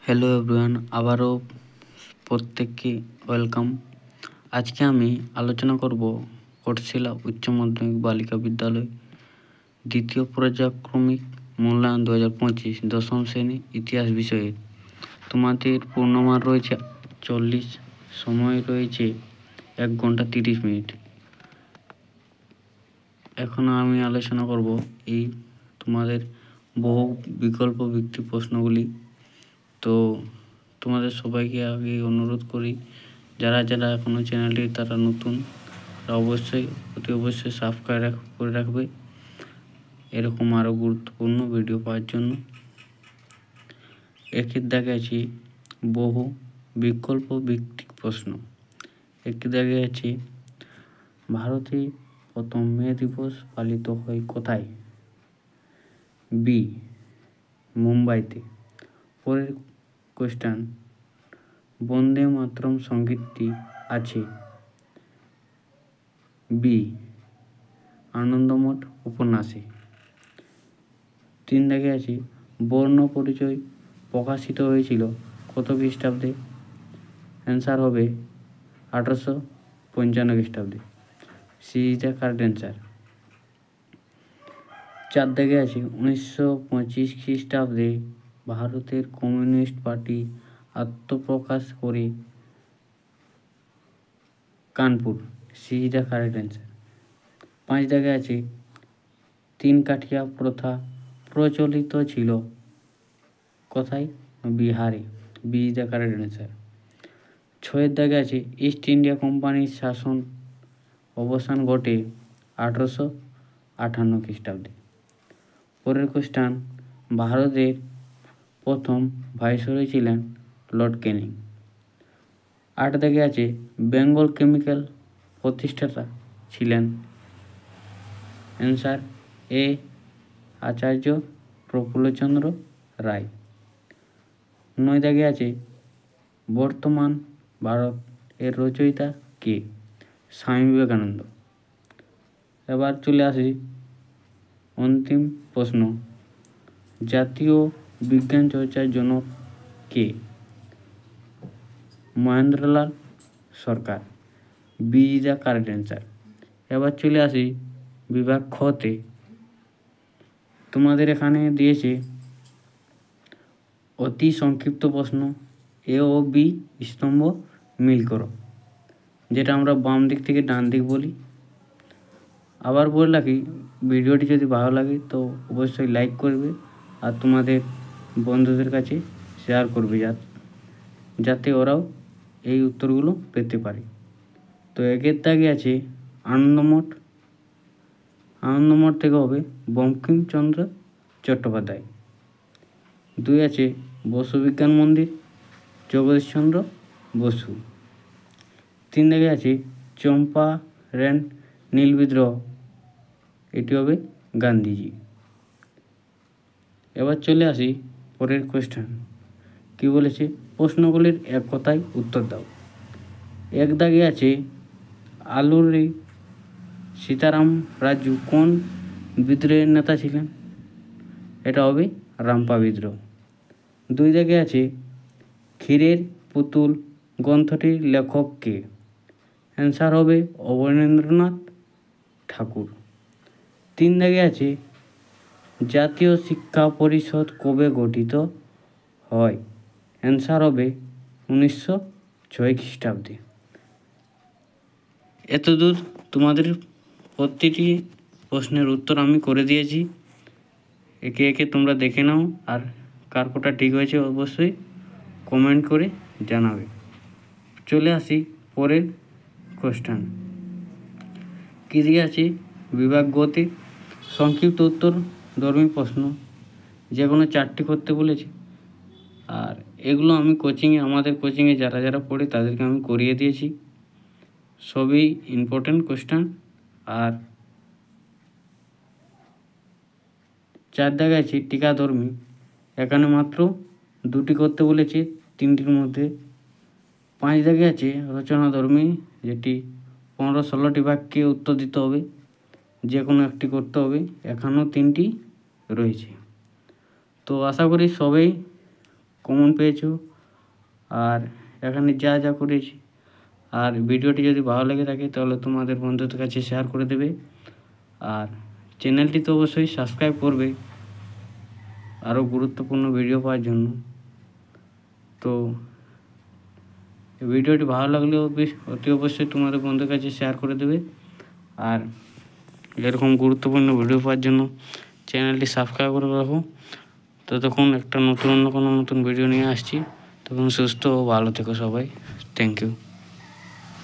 Hello everyone, আবারও প্রত্যেককে welcome. আজকে আমি আলোচনা করব কোটশিলা উচ্চ মাধ্যমিক বালিকা বিদ্যালয় দ্বিতীয় পর্যায়ক্রমিক মূল্যায়ন 2025 দশম শ্রেণী ইতিহাস বিষয়ে। তোমাদের পূর্ণমান রয়েছে 40, সময় রয়েছে 1 ঘন্টা 30 মিনিট। এখন আমি আলোচনা করব এই তোমাদের বহু বিকল্প ভিত্তিক প্রশ্নগুলি। তো তোমাদের সবাইকে আগে অনুরোধ করি, যারা যারা এখনও চ্যানেলটি তারা নতুন, অতি অবশ্যই সাবস্ক্রাইব করে রাখবে এরকম আরও গুরুত্বপূর্ণ ভিডিও পাওয়ার জন্য। একের দাগে আছে বহু বিকল্প ভিত্তিক প্রশ্ন। একের দাগে আছে ভারতে প্রথম মে দিবস পালিত হয় কোথায়? বি, মুম্বাইতে। পরের কোয়েশ্চেন, বন্দে মাতরম সঙ্গীতটি আছে? বি, আনন্দমঠ উপন্যাসে। 3 দাগে আছে বর্ণ পরিচয় প্রকাশিত হয়েছিল কত খ্রিস্টাব্দে? অ্যান্সার হবে 1855 খ্রিস্টাব্দে। C is the correct answer. 4 দাগে আছে 1925 খ্রিস্টাব্দে ভারতের কমিউনিস্ট পার্টি আত্মপ্রকাশ করে Kanpur. C is the correct answer. 5 দাগে আছে 3 কাঠিয়া প্রথা প্রচলিত ছিল কোথায়? বিহারে। B is the correct answer. 6 দাগে আছে ইস্ট ইন্ডিয়া কোম্পানির শাসন অবসান ঘটে 1858 খ্রিস্টাব্দে। পরের কোয়েশ্চেন, ভারতের প্রথম ভাইসরয় ছিলেন লর্ড ক্যানিং। 8 দাগে আছে বেঙ্গল কেমিক্যাল প্রতিষ্ঠাতা ছিলেন? অ্যান্সার এ, আচার্য প্রফুল্লচন্দ্র রায়। 9 দাগে আছে বর্তমান ভারত এর রচয়িতা কে? স্বামী বিবেকানন্দ। এবার চলে আসি অন্তিম প্রশ্ন, জাতীয় বিজ্ঞান চর্চার জনক কে? Mahendralal Sarkar. B is the correct answer. এবার চলে আসি বিভাগ খতে। তোমাদের এখানে দিয়েছে অতি সংক্ষিপ্ত প্রশ্ন, এ ও বি স্তম্ভ মিল করো, যেটা আমরা বাম দিক থেকে ডান দিক বলি। আবার বলে রাখি, ভিডিওটি যদি ভালো লাগে তো অবশ্যই লাইক করবে আর তোমাদের বন্ধুদের কাছে শেয়ার করবে যাতে ওরাও এই উত্তরগুলো পেতে পারে। তো একের দাগে আছে আনন্দমঠ। আনন্দমঠ থেকে হবে বঙ্কিমচন্দ্র চট্টোপাধ্যায়। 2 আছে বসু বিজ্ঞান মন্দির, জগদীশচন্দ্র বসু। 3 দাগে আছে চম্পারণ নীল বিদ্রোহ, এটি হবে গান্ধীজি। এবার চলে আসি পরের কোয়েশ্চেন, কি বলেছে? প্রশ্নগুলির এক কথায় উত্তর দাও। 1 দাগে আছে আলুরি সীতারাম রাজু কোন বিদ্রোহের নেতা ছিলেন? এটা হবে রামপা বিদ্রোহ। 2 দাগে আছে ক্ষীরের পুতুল গ্রন্থটির লেখক কে? অ্যান্সার হবে অবনীন্দ্রনাথ ঠাকুর। 3 দাগে আছে জাতীয় শিক্ষা পরিষদ কবে গঠিত হয়? অ্যান্সার হবে 1906 খ্রিস্টাব্দে। এতদূর তোমাদের প্রতিটি প্রশ্নের উত্তর আমি করে দিয়েছি। একে একে তোমরা দেখে নাও, আর কার কোটা ঠিক হয়েছে অবশ্যই কমেন্ট করে জানাবে। চলে আসি পরের কোয়েশ্চেন, কী দিয়ে আছে বিভাগ গতে সংক্ষিপ্ত উত্তর ধর্মী প্রশ্ন, যে কোনো 4টি করতে বলেছে। আর এগুলো আমি আমাদের কোচিংয়ে যারা যারা পড়ে তাদেরকে আমি করিয়ে দিয়েছি। সবই ইম্পর্টেন্ট কোয়েশ্চেন। আর 4 দাগে আছে টিকাধর্মী, এখানে মাত্র 2টি করতে বলেছে 3টির মধ্যে। 5 দাগে আছে রচনাধর্মী, যেটি 15-16টি বাক্যে উত্তর দিতে হবে, যে কোনো একটি করতে হবে। এখানেও 3টি রয়েছে। তো আশা করি সবাই কমন পেয়েছো আর এখানে যা যা করেছি। আর ভিডিওটি যদি ভালো লেগে থাকে তাহলে তোমাদের বন্ধুদের কাছে শেয়ার করে দেবে, আর চ্যানেলটি তো অবশ্যই সাবস্ক্রাইব করবে আরও গুরুত্বপূর্ণ ভিডিও পাওয়ার জন্য। তো ভিডিওটি ভালো লাগলেও অতি অবশ্যই তোমাদের বন্ধুদের কাছে শেয়ার করে দেবে, আর এরকম গুরুত্বপূর্ণ ভিডিও পাওয়ার জন্য চ্যানেলটি সাবস্ক্রাইব করে রাখো। ততক্ষণ একটা অন্য কোনো নতুন ভিডিও নিয়ে আসছি, তখন সুস্থ ও ভালো থেকো সবাই। Thank you.